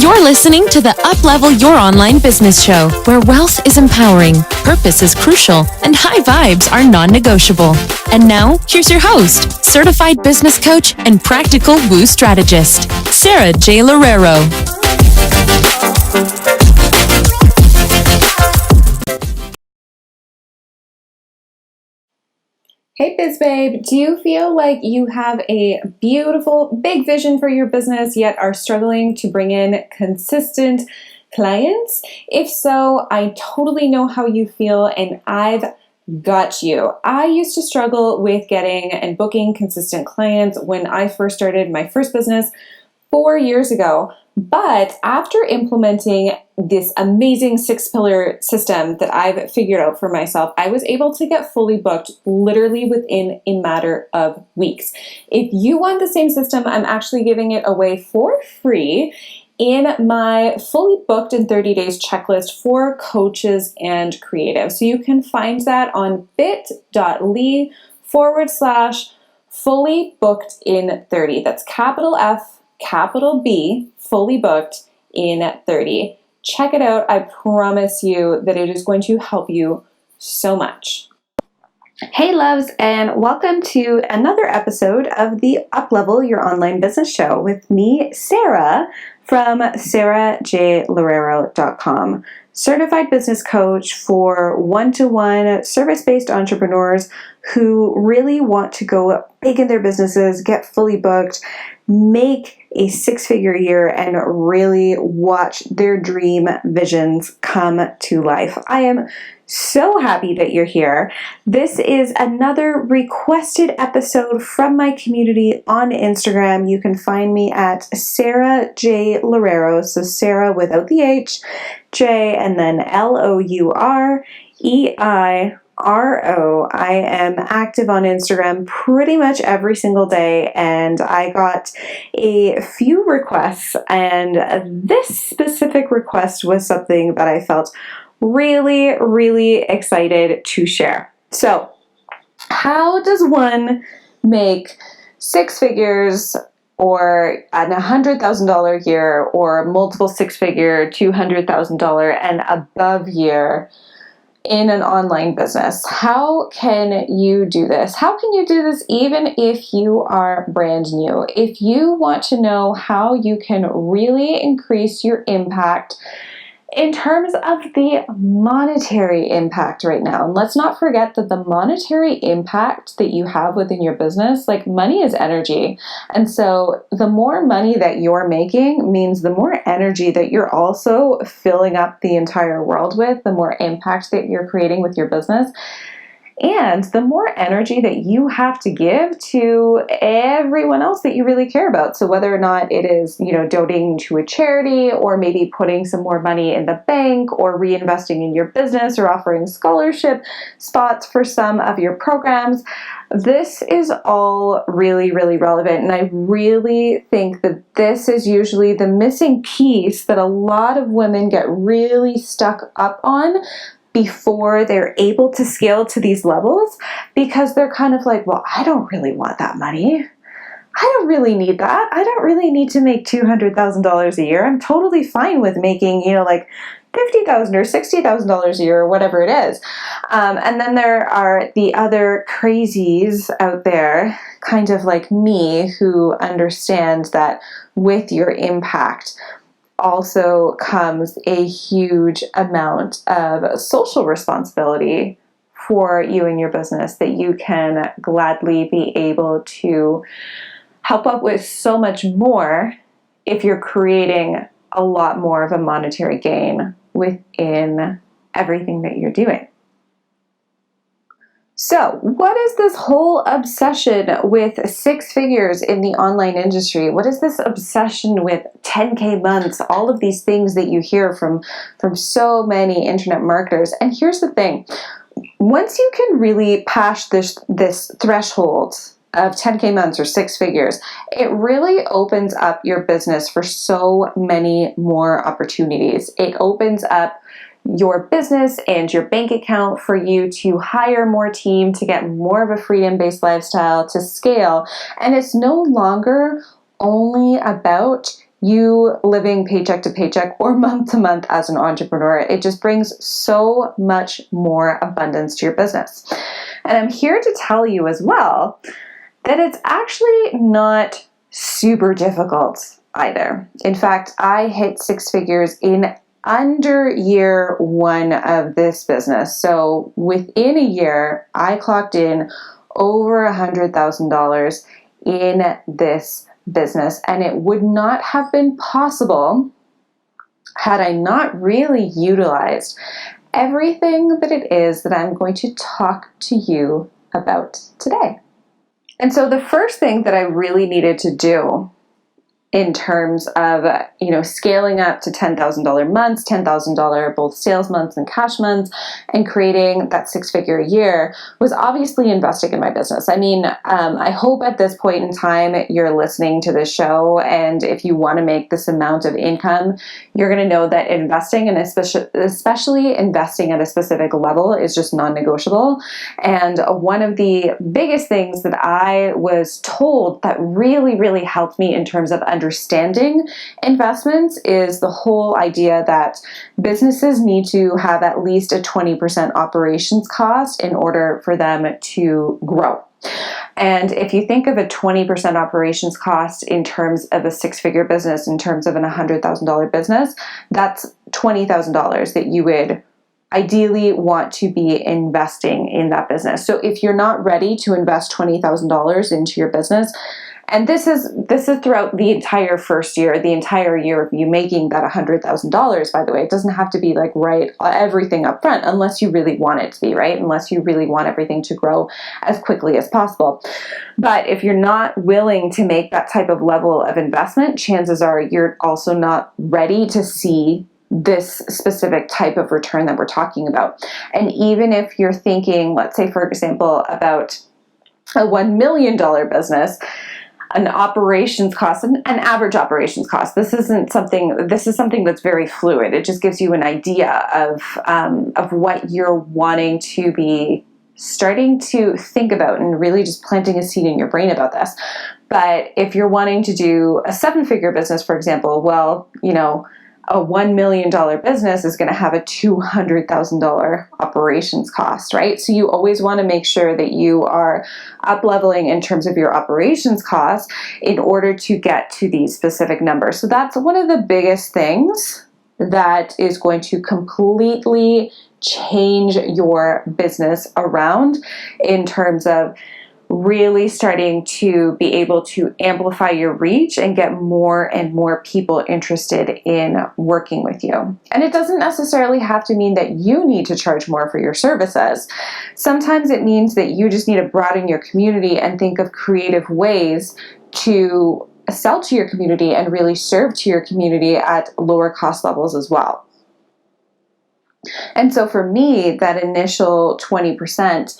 You're listening to the Uplevel Your Online Business Show, where wealth is empowering, purpose is crucial, and high vibes are non-negotiable. And now, here's your host, certified business coach and practical woo strategist, Sarah J. Loureiro. Hey Biz Babe, do you feel like you have a beautiful, big vision for your business yet are struggling to bring in consistent clients? If so, I totally know how you feel and I've got you. I used to struggle with getting and booking consistent clients when I first started my first business 4 years ago. But after implementing this amazing 6-pillar system that I've figured out for myself, I was able to get fully booked literally within a matter of weeks. If you want the same system, I'm actually giving it away for free in my fully booked in 30 days checklist for coaches and creatives. So you can find that on bit.ly/fully booked in 30. That's capital F, capital B, fully booked in 30. Check it out. I promise you that it is going to help you so much. Hey loves, and welcome to another episode of the Uplevel Your Online Business Show with me, Sarah, from sarahjloureiro.com. Certified business coach for one-to-one service-based entrepreneurs who really want to go big in their businesses, get fully booked, make a 6-figure year, and really watch their dream visions come to life. I am so happy that you're here. This is another requested episode from my community on Instagram. You can find me at Sarah J. Loureiro, so Sarah without the H, J, and then Loureiro. I am active on Instagram pretty much every single day, and I got a few requests, and this specific request was something that I felt really excited to share. So, how does one make 6 figures or an $100,000 year or multiple 6-figure, $200,000 and above year in an online business? How can you do this? How can you do this even if you are brand new? If you want to know how you can really increase your impact in terms of the monetary impact right now, and let's not forget that the monetary impact that you have within your business, like money is energy. And so the more money that you're making means the more energy that you're also filling up the entire world with, the more impact that you're creating with your business. And the more energy that you have to give to everyone else that you really care about. So whether or not it is, donating to a charity, or maybe putting some more money in the bank, or reinvesting in your business, or offering scholarship spots for some of your programs, this is all really relevant. And I really think that this is usually the missing piece that a lot of women get really stuck up on before they're able to scale to these levels, because they're kind of like, well, I don't really want that money. I don't really need that. I don't really need to make $200,000 a year. I'm totally fine with making, like $50,000 or $60,000 a year, or whatever it is. And then there are the other crazies out there, kind of like me, who understand that with your impact also comes a huge amount of social responsibility for you and your business that you can gladly be able to help up with so much more if you're creating a lot more of a monetary gain within everything that you're doing. So, what is this whole obsession with 6 figures in the online industry? What is this obsession with 10K months? All of these things that you hear from so many internet marketers. And here's the thing. Once you can really pass this threshold of 10K months or 6 figures, it really opens up your business for so many more opportunities. It opens up your business and your bank account for you to hire more team, to get more of a freedom-based lifestyle, to scale. And it's no longer only about you living paycheck to paycheck or month to month as an entrepreneur. It just brings so much more abundance to your business. And I'm here to tell you as well that it's actually not super difficult either. In fact, I hit six figures in under year one of this business. So within a year, I clocked in over $100,000 in this business, and it would not have been possible had I not really utilized everything that it is that I'm going to talk to you about today. And so the first thing that I really needed to do in terms of, scaling up to $10,000 months, $10,000 both sales months and cash months, and creating that six-figure a year was obviously investing in my business. I mean, I hope at this point in time you're listening to this show, and if you want to make this amount of income, you're going to know that investing, and especially investing at a specific level, is just non-negotiable. And one of the biggest things that I was told that really, really helped me in terms of understanding investments is the whole idea that businesses need to have at least a 20% operations cost in order for them to grow. And if you think of a 20% operations cost in terms of a six-figure business, in terms of an $100,000 business, that's $20,000 that you would ideally want to be investing in that business. So if you're not ready to invest $20,000 into your business, and this is throughout the entire first year, the entire year of you making that $100,000, by the way. It doesn't have to be like right everything up front unless you really want it to be, right? Unless you really want everything to grow as quickly as possible. But if you're not willing to make that type of level of investment, chances are you're also not ready to see this specific type of return that we're talking about. And even if you're thinking, let's say, for example, about a $1 million business, an operations cost, an average operations cost. This is something that's very fluid. It just gives you an idea of what you're wanting to be starting to think about, and really just planting a seed in your brain about this. But if you're wanting to do a seven-figure business, for example, well, a $1 million business is going to have a $200,000 operations cost, right? So you always want to make sure that you are up-leveling in terms of your operations costs in order to get to these specific numbers. So that's one of the biggest things that is going to completely change your business around in terms of really starting to be able to amplify your reach and get more and more people interested in working with you. And it doesn't necessarily have to mean that you need to charge more for your services. Sometimes it means that you just need to broaden your community and think of creative ways to sell to your community and really serve to your community at lower cost levels as well. And so for me, that initial 20%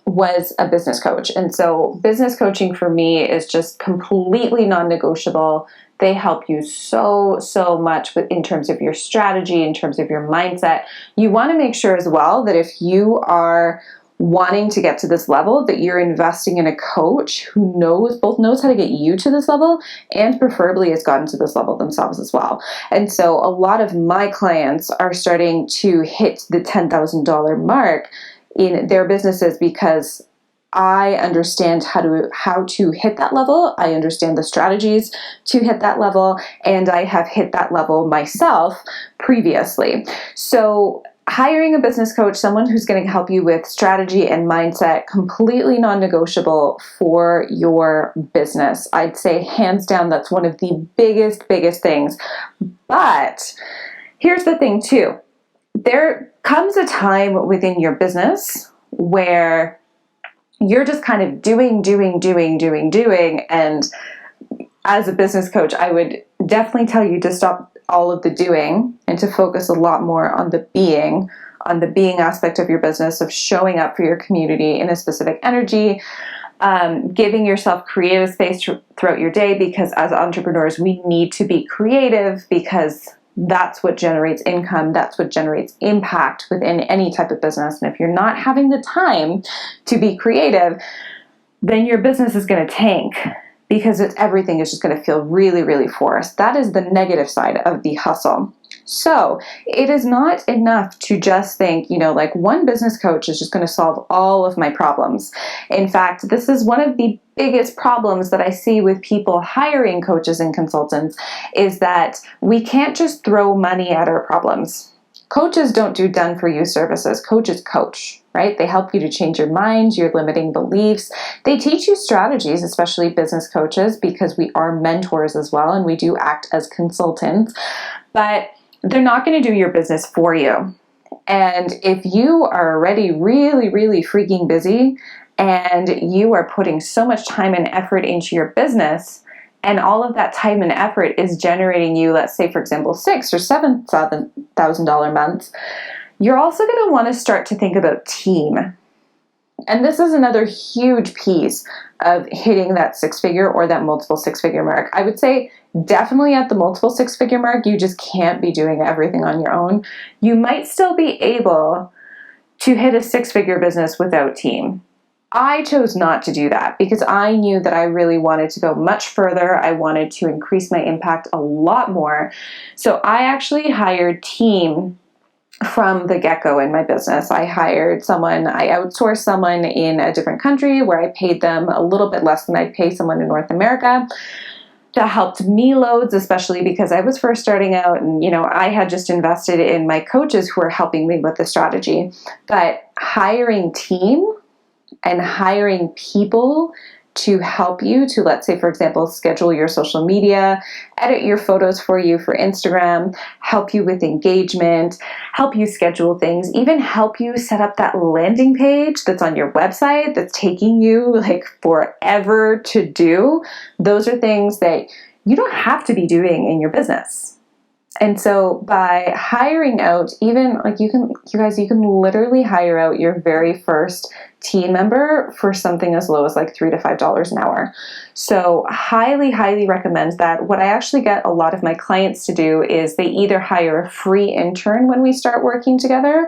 was a business coach. And so business coaching for me is just completely non-negotiable. They help you so much in terms of your strategy, in terms of your mindset. You want to make sure as well that if you are wanting to get to this level, that you're investing in a coach who both knows how to get you to this level and preferably has gotten to this level themselves as well. And so a lot of my clients are starting to hit the $10,000 mark in their businesses because I understand how to hit that level. I understand the strategies to hit that level, and I have hit that level myself previously. So hiring a business coach, someone who's going to help you with strategy and mindset, completely non-negotiable for your business. I'd say hands down, that's one of the biggest things. But here's the thing too. There comes a time within your business where you're just kind of doing. And as a business coach, I would definitely tell you to stop all of the doing and to focus a lot more on the being aspect of your business, of showing up for your community in a specific energy, giving yourself creative space throughout your day, because as entrepreneurs, we need to be creative because that's what generates income. That's what generates impact within any type of business. And if you're not having the time to be creative, then your business is going to tank because everything is just going to feel really, really forced. That is the negative side of the hustle. So it is not enough to just think, like one business coach is just going to solve all of my problems. In fact, this is one of the biggest problems that I see with people hiring coaches and consultants, is that we can't just throw money at our problems. Coaches don't do done-for-you services. Coaches coach, right? They help you to change your mind, your limiting beliefs. They teach you strategies, especially business coaches, because we are mentors as well, and we do act as consultants. But they're not going to do your business for you. And if you are already really, really freaking busy and you are putting so much time and effort into your business, and all of that time and effort is generating you, let's say, for example, $6,000 or $7,000 months, you're also going to want to start to think about team. And this is another huge piece of hitting that six-figure or that multiple six-figure mark. I would say definitely at the multiple six-figure mark, you just can't be doing everything on your own. You might still be able to hit a six-figure business without team. I chose not to do that because I knew that I really wanted to go much further. I wanted to increase my impact a lot more. So I actually hired team from the get-go in my business. I hired someone, I outsourced someone in a different country where I paid them a little bit less than I'd pay someone in North America. That helped me loads, especially because I was first starting out and, I had just invested in my coaches who were helping me with the strategy. But hiring team and hiring people to help you to, let's say, for example, schedule your social media, edit your photos for you for Instagram, help you with engagement, help you schedule things, even help you set up that landing page that's on your website that's taking you like forever to do. Those are things that you don't have to be doing in your business. And so by hiring out, even like you can literally hire out your very first team member for something as low as like $3 to $5 an hour. So highly, highly recommend that. What I actually get a lot of my clients to do is they either hire a free intern when we start working together,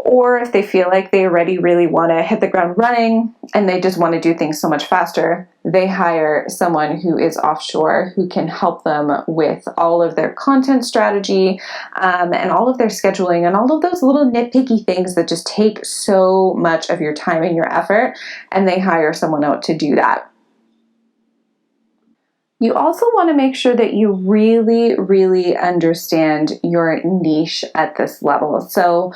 or if they feel like they already really want to hit the ground running and they just want to do things so much faster, they hire someone who is offshore who can help them with all of their content strategy and all of their scheduling and all of those little nitpicky things that just take so much of your time and your effort, and they hire someone out to do that. You also want to make sure that you really, really understand your niche at this level. So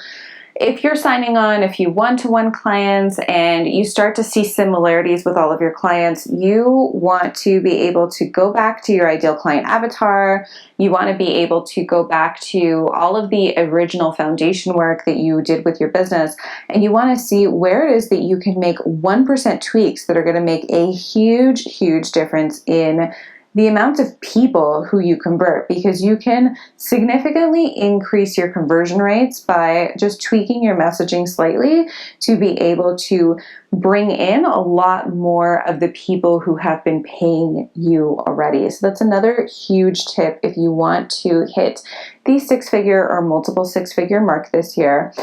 if you're signing on a few one-to-one clients and you start to see similarities with all of your clients, you want to be able to go back to your ideal client avatar. You want to be able to go back to all of the original foundation work that you did with your business, and you want to see where it is that you can make 1% tweaks that are going to make a huge, huge difference in the amount of people who you convert, because you can significantly increase your conversion rates by just tweaking your messaging slightly to be able to bring in a lot more of the people who have been paying you already. So that's another huge tip if you want to hit the six-figure or multiple six-figure mark this year,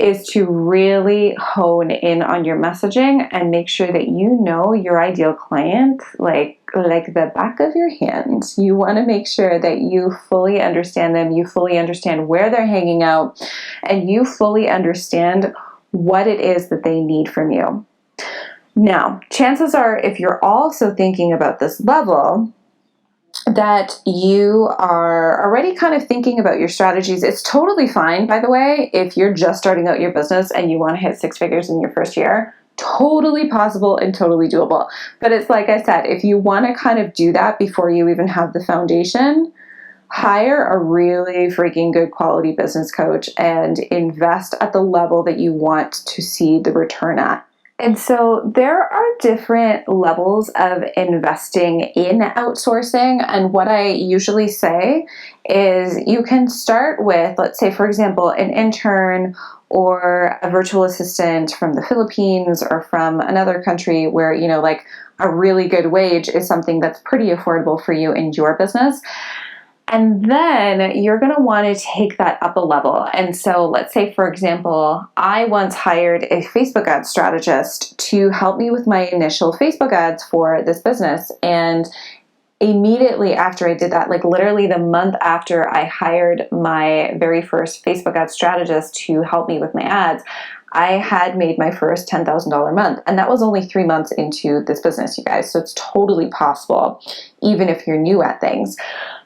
is to really hone in on your messaging and make sure that you know your ideal client like the back of your hand. You want to make sure that you fully understand them, you fully understand where they're hanging out, and you fully understand what it is that they need from you. Now, chances are, if you're also thinking about this level, that you are already kind of thinking about your strategies. It's totally fine, by the way, if you're just starting out your business and you want to hit six figures in your first year. Totally possible and totally doable. But it's like I said, if you want to kind of do that before you even have the foundation, hire a really freaking good quality business coach and invest at the level that you want to see the return at. And so there are different levels of investing in outsourcing. And what I usually say is you can start with, let's say, for example, an intern or a virtual assistant from the Philippines or from another country where, like a really good wage is something that's pretty affordable for you in your business. And then you're going to want to take that up a level. And so let's say, for example, I once hired a Facebook ad strategist to help me with my initial Facebook ads for this business. And immediately after I did that, like literally the month after I hired my very first Facebook ad strategist to help me with my ads, I had made my first $10,000 month. And that was only 3 months into this business, you guys. So it's totally possible, even if you're new at things.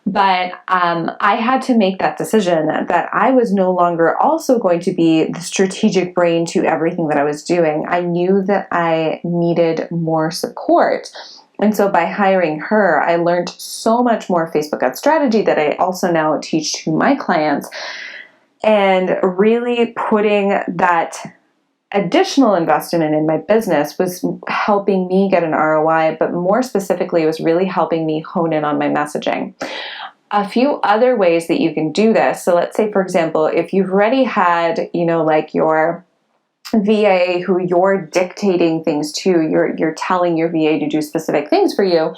But I had to make that decision that I was no longer also going to be the strategic brain to everything that I was doing. I knew that I needed more support. And so by hiring her, I learned so much more Facebook ad strategy that I also now teach to my clients. And really putting that additional investment in my business was helping me get an ROI, but more specifically, it was really helping me hone in on my messaging. A few other ways that you can do this. So let's say, for example, if you've already had, like your VA who you're dictating things to, you're telling your VA to do specific things for you,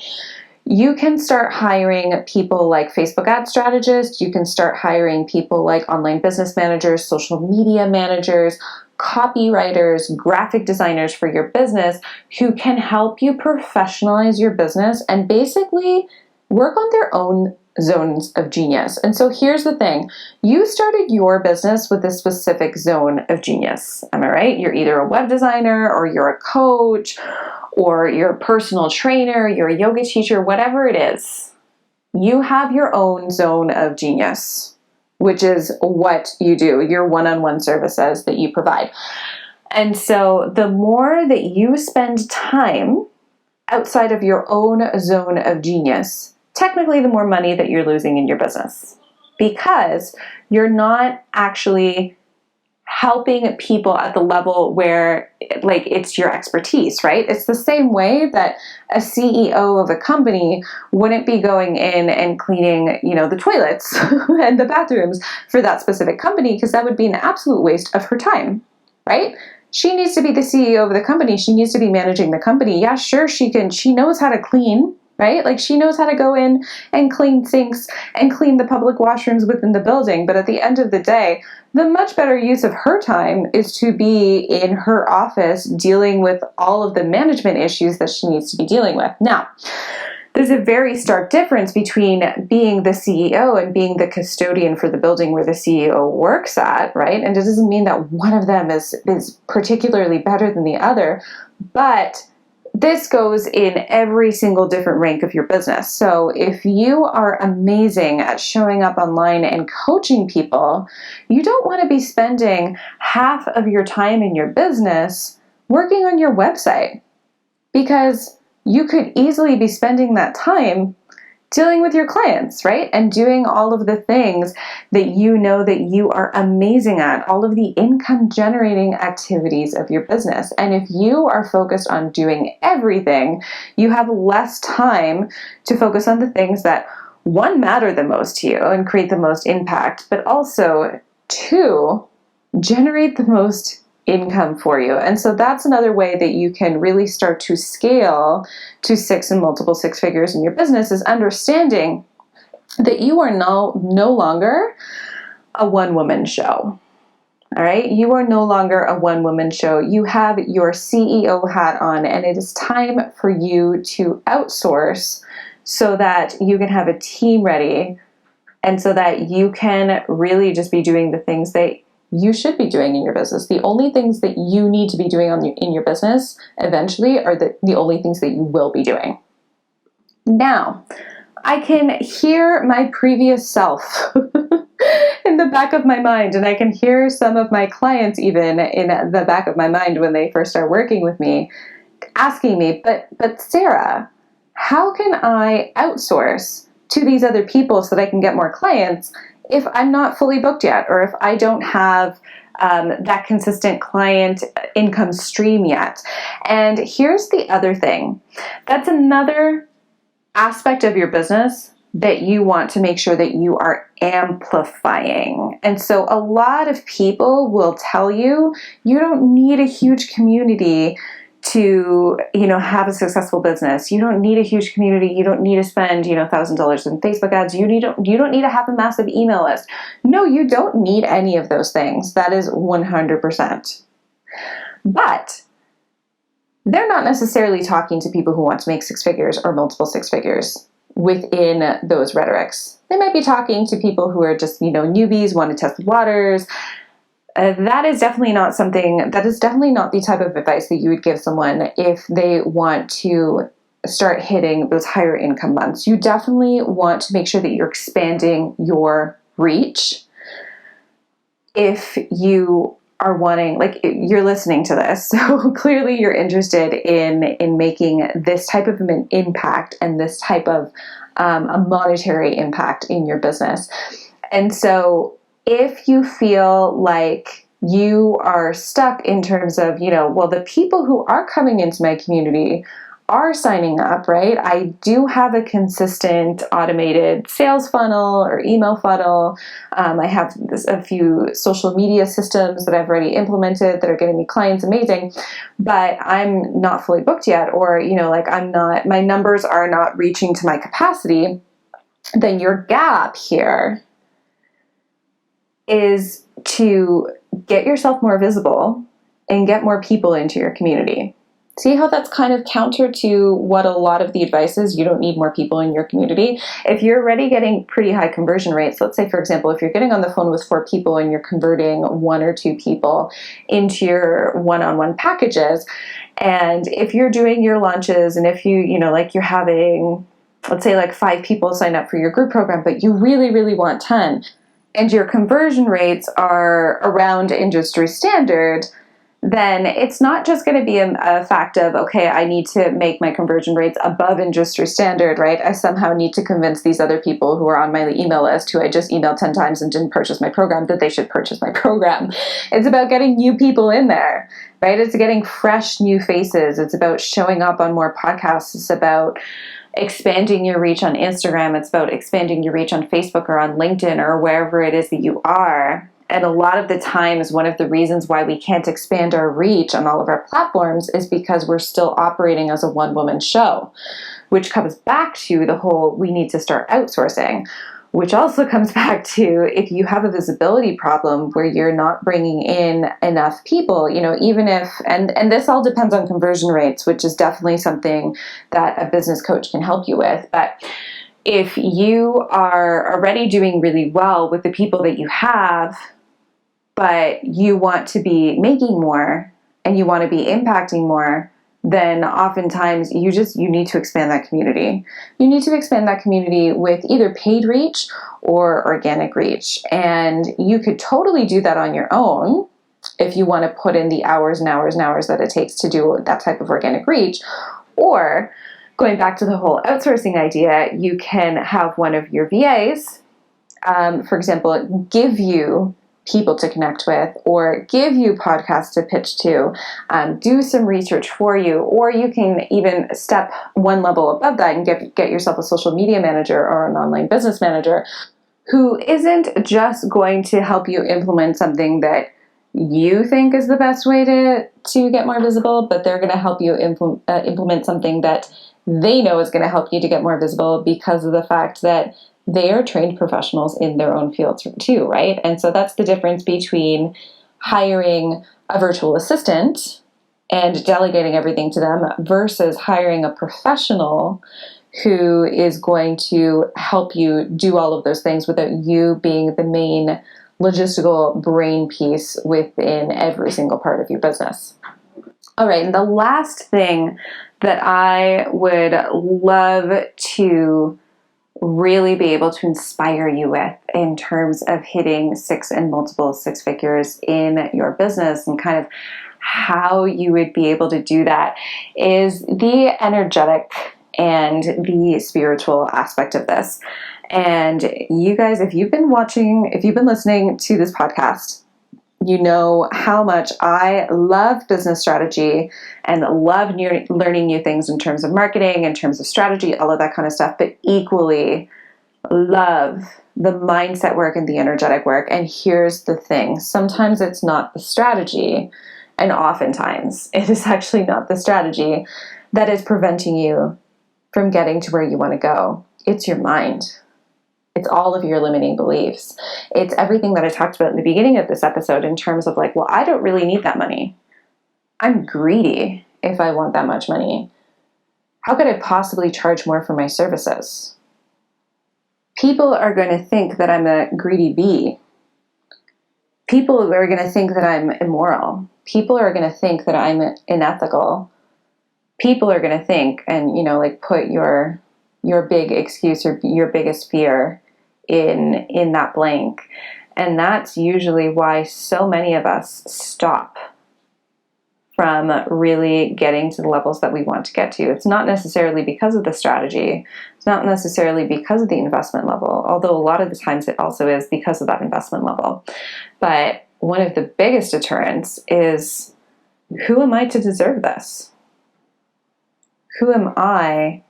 you can start hiring people like Facebook ad strategists. You can start hiring people like online business managers, social media managers, copywriters, graphic designers for your business who can help you professionalize your business and basically work on their own zones of genius. And so here's the thing. You started your business with a specific zone of genius. Am I right? You're either a web designer or you're a coach or you're a personal trainer, you're a yoga teacher, whatever it is. You have your own zone of genius, which is what you do, your one-on-one services that you provide. And so the more that you spend time outside of your own zone of genius, technically the more money that you're losing in your business, because you're not actually helping people at the level where like it's your expertise, right? It's the same way that a CEO of a company wouldn't be going in and cleaning, the toilets and the bathrooms for that specific company, because that would be an absolute waste of her time, right? She needs to be the CEO of the company. She needs to be managing the company. Yeah, sure, she knows how to clean, right? Like she knows how to go in and clean sinks and clean the public washrooms within the building. But at the end of the day, the much better use of her time is to be in her office dealing with all of the management issues that she needs to be dealing with. Now, there's a very stark difference between being the CEO and being the custodian for the building where the CEO works at, right? And it doesn't mean that one of them is particularly better than the other, but this goes in every single different rank of your business. So if you are amazing at showing up online and coaching people, you don't want to be spending half of your time in your business working on your website, because you could easily be spending that time dealing with your clients, right? And doing all of the things that you know that you are amazing at, all of the income generating activities of your business. And if you are focused on doing everything, you have less time to focus on the things that, one, matter the most to you and create the most impact, but also, two, generate the most income for you. And so that's another way that you can really start to scale to 6 and multiple 6 figures in your business, is understanding that you are no longer a one-woman show. All right? You are no longer a one-woman show. You have your CEO hat on, and it is time for you to outsource so that you can have a team ready and so that you can really just be doing the things that you should be doing in your business. The only things that you need to be doing in your business eventually are the only things that you will be doing. Now, I can hear my previous self in the back of my mind, and I can hear some of my clients even in the back of my mind when they first start working with me, asking me, but Sarah, how can I outsource to these other people so that I can get more clients if I'm not fully booked yet, or if I don't have that consistent client income stream yet? And here's the other thing. That's another aspect of your business that you want to make sure that you are amplifying. And so a lot of people will tell you, you don't need a huge community to, have a successful business. You don't need a huge community. You don't need to spend, $1,000 in Facebook ads. You don't need to have a massive email list. No, you don't need any of those things. That is 100%. But they're not necessarily talking to people who want to make six figures or multiple six figures within those rhetorics. They might be talking to people who are just, newbies, want to test the waters. That is definitely not the type of advice that you would give someone if they want to start hitting those higher income months. You definitely want to make sure that you're expanding your reach. If you are wanting, you're listening to this, so clearly you're interested in making this type of an impact and this type of a monetary impact in your business. And so if you feel like you are stuck in terms of, the people who are coming into my community are signing up, right? I do have a consistent automated sales funnel or email funnel. I have a few social media systems that I've already implemented that are getting me clients, amazing, but I'm not fully booked yet, or, my numbers are not reaching to my capacity. Then your gap here is to get yourself more visible and get more people into your community. See how that's kind of counter to what a lot of the advice is? You don't need more people in your community. If you're already getting pretty high conversion rates, let's say, for example, if you're getting on the phone with 4 people and you're converting 1 or 2 people into your one-on-one packages, and if you're doing your launches and if you're having, let's say 5 people sign up for your group program, but you really, really want 10, and your conversion rates are around industry standard, then it's not just going to be a fact of, okay, I need to make my conversion rates above industry standard, right? I somehow need to convince these other people who are on my email list, who I just emailed 10 times and didn't purchase my program, that they should purchase my program. It's about getting new people in there, right? It's getting fresh new faces. It's about showing up on more podcasts. It's about expanding your reach on Instagram. It's about expanding your reach on Facebook or on LinkedIn or wherever it is that you are. And a lot of the times, one of the reasons why we can't expand our reach on all of our platforms is because we're still operating as a one-woman show, which comes back to the whole, we need to start outsourcing, which also comes back to, if you have a visibility problem where you're not bringing in enough people, even if, and this all depends on conversion rates, which is definitely something that a business coach can help you with. But if you are already doing really well with the people that you have, but you want to be making more and you want to be impacting more, then oftentimes you need to expand that community. You need to expand that community with either paid reach or organic reach. And you could totally do that on your own if you want to put in the hours and hours and hours that it takes to do that type of organic reach. Or going back to the whole outsourcing idea, you can have one of your VAs, for example, give you people to connect with, or give you podcasts to pitch to, do some research for you, or you can even step one level above that and get yourself a social media manager or an online business manager who isn't just going to help you implement something that you think is the best way to get more visible, but they're going to help you implement something that they know is going to help you to get more visible because of the fact that they are trained professionals in their own fields too, right? And so that's the difference between hiring a virtual assistant and delegating everything to them versus hiring a professional who is going to help you do all of those things without you being the main logistical brain piece within every single part of your business. All right, and the last thing that I would love to really be able to inspire you with in terms of hitting 6 and multiple 6 figures in your business and kind of how you would be able to do that is the energetic and the spiritual aspect of this. And you guys, if you've been listening to this podcast, you know how much I love business strategy and love learning new things in terms of marketing, in terms of strategy, all of that kind of stuff, but equally love the mindset work and the energetic work. And here's the thing. Sometimes it's not the strategy And oftentimes, it is actually not the strategy that is preventing you from getting to where you want to go. It's your mind. It's all of your limiting beliefs. It's everything that I talked about in the beginning of this episode in terms of like, well, I don't really need that money. I'm greedy if I want that much money. How could I possibly charge more for my services? People are going to think that I'm a greedy bee. People are going to think that I'm immoral. People are going to think that I'm unethical. People are going to think and, like put your big excuse or your biggest fear in that blank. And that's usually why so many of us stop from really getting to the levels that we want to get to. It's not necessarily because of the strategy. It's not necessarily because of the investment level, although a lot of the times it also is because of that investment level. But one of the biggest deterrents is, who am I to deserve this? Who am I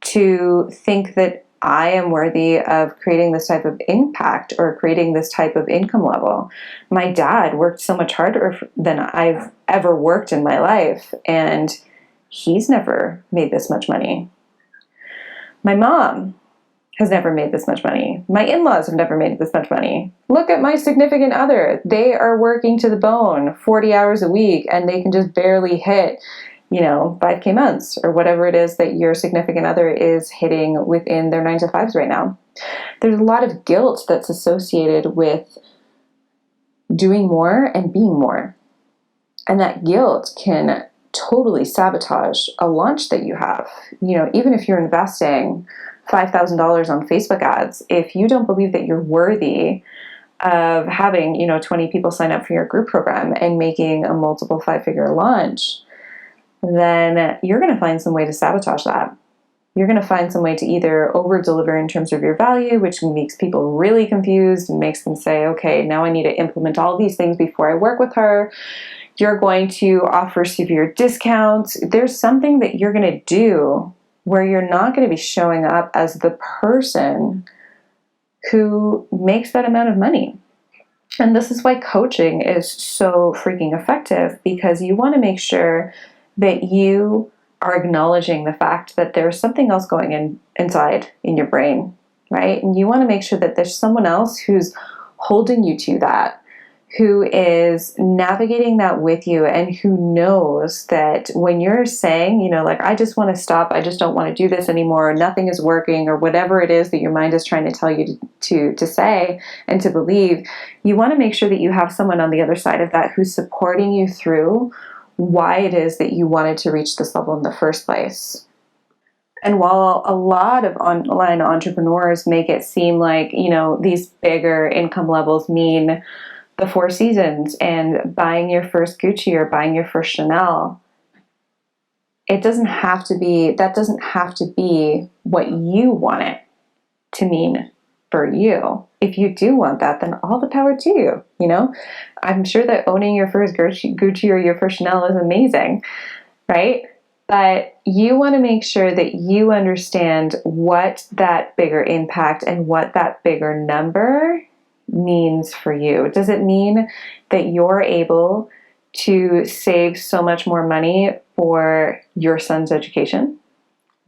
to think that I am worthy of creating this type of impact or creating this type of income level? My dad worked so much harder than I've ever worked in my life, and he's never made this much money. My mom has never made this much money. My in-laws have never made this much money. Look at my significant other. They are working to the bone 40 hours a week, and they can just barely hit 5K months or whatever it is that your significant other is hitting within their 9 to 5s right now. There's a lot of guilt that's associated with doing more and being more. And that guilt can totally sabotage a launch that you have. Even if you're investing $5,000 on Facebook ads, if you don't believe that you're worthy of having, 20 people sign up for your group program and making a multiple 5-figure launch, then you're going to find some way to sabotage that. You're going to find some way to either over-deliver in terms of your value, which makes people really confused and makes them say, okay, now I need to implement all these things before I work with her. You're going to offer severe discounts. There's something that you're going to do where you're not going to be showing up as the person who makes that amount of money. And this is why coaching is so freaking effective, because you want to make sure that you are acknowledging the fact that there's something else going inside in your brain, right? And you want to make sure that there's someone else who's holding you to that, who is navigating that with you, and who knows that when you're saying, I just want to stop, I just don't want to do this anymore, or nothing is working, or whatever it is that your mind is trying to tell you to say and to believe, you want to make sure that you have someone on the other side of that who's supporting you through why it is that you wanted to reach this level in the first place. And while a lot of online entrepreneurs make it seem like, these bigger income levels mean the Four Seasons and buying your first Gucci or buying your first Chanel, that doesn't have to be what you want it to mean for you. If you do want that, then all the power to you. I'm sure that owning your first Gucci or your first Chanel is amazing, right? But you want to make sure that you understand what that bigger impact and what that bigger number means for you. Does it mean that you're able to save so much more money for your son's education?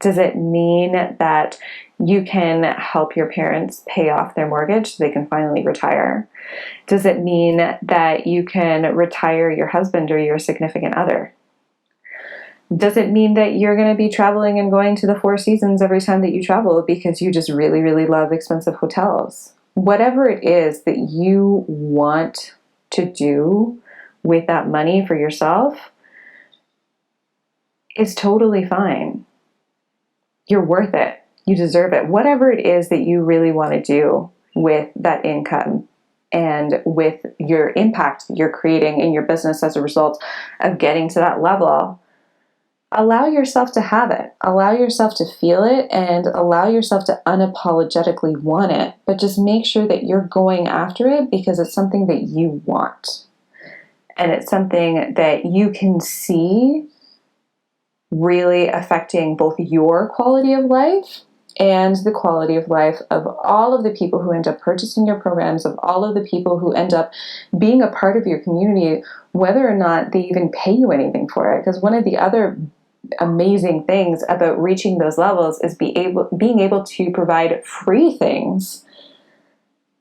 Does it mean that you can help your parents pay off their mortgage so they can finally retire? Does it mean that you can retire your husband or your significant other? Does it mean that you're going to be traveling and going to the Four Seasons every time that you travel because you just really, really love expensive hotels? Whatever it is that you want to do with that money for yourself is totally fine. You're worth it. You deserve it. Whatever it is that you really want to do with that income and with your impact that you're creating in your business as a result of getting to that level, allow yourself to have it. Allow yourself to feel it and allow yourself to unapologetically want it. But just make sure that you're going after it because it's something that you want. And it's something that you can see really affecting both your quality of life and the quality of life of all of the people who end up purchasing your programs, of all of the people who end up being a part of your community, whether or not they even pay you anything for it. Because one of the other amazing things about reaching those levels is being able to provide free things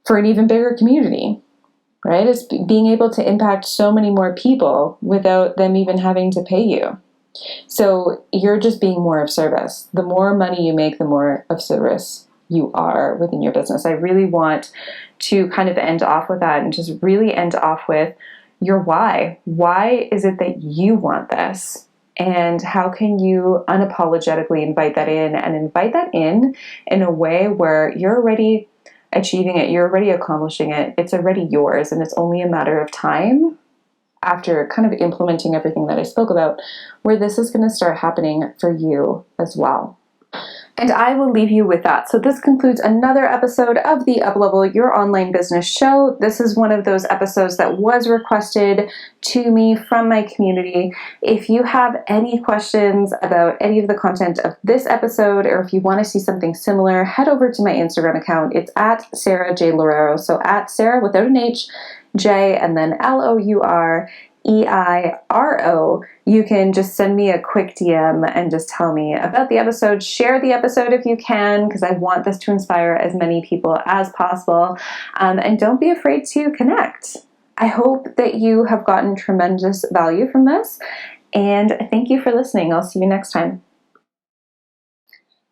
for an even bigger community, right? It's being able to impact so many more people without them even having to pay you. So you're just being more of service. The more money you make, the more of service you are within your business. I really want to kind of end off with that and just really end off with your why. Why is it that you want this? And how can you unapologetically invite that in, and invite that in a way where you're already achieving it, you're already accomplishing it, it's already yours, and it's only a matter of time after kind of implementing everything that I spoke about, where this is going to start happening for you as well. And I will leave you with that. So this concludes another episode of the Uplevel Your Online Business Show. This is one of those episodes that was requested to me from my community. If you have any questions about any of the content of this episode, or if you want to see something similar, head over to my Instagram account. It's at Sarah J. Loureiro. So at Sarah without an H, J, and then Loureiro. You can just send me a quick DM and just tell me about the episode. Share the episode if you can, because I want this to inspire as many people as possible. And don't be afraid to connect. I hope that you have gotten tremendous value from this, and thank you for listening. I'll see you next time.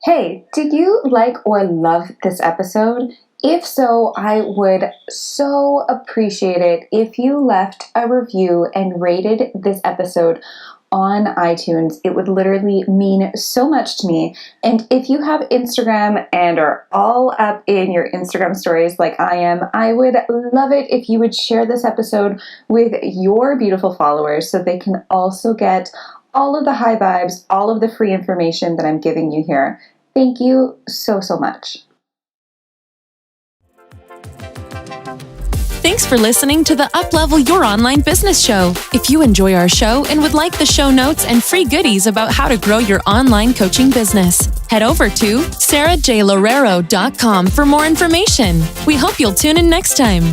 Hey, did you like or love this episode? If so, I would so appreciate it if you left a review and rated this episode on iTunes. It would literally mean so much to me. And if you have Instagram and are all up in your Instagram stories like I am, I would love it if you would share this episode with your beautiful followers so they can also get all of the high vibes, all of the free information that I'm giving you here. Thank you so, so much. Thanks for listening to the Uplevel Your Online Business Show. If you enjoy our show and would like the show notes and free goodies about how to grow your online coaching business, head over to sarahjloureiro.com for more information. We hope you'll tune in next time.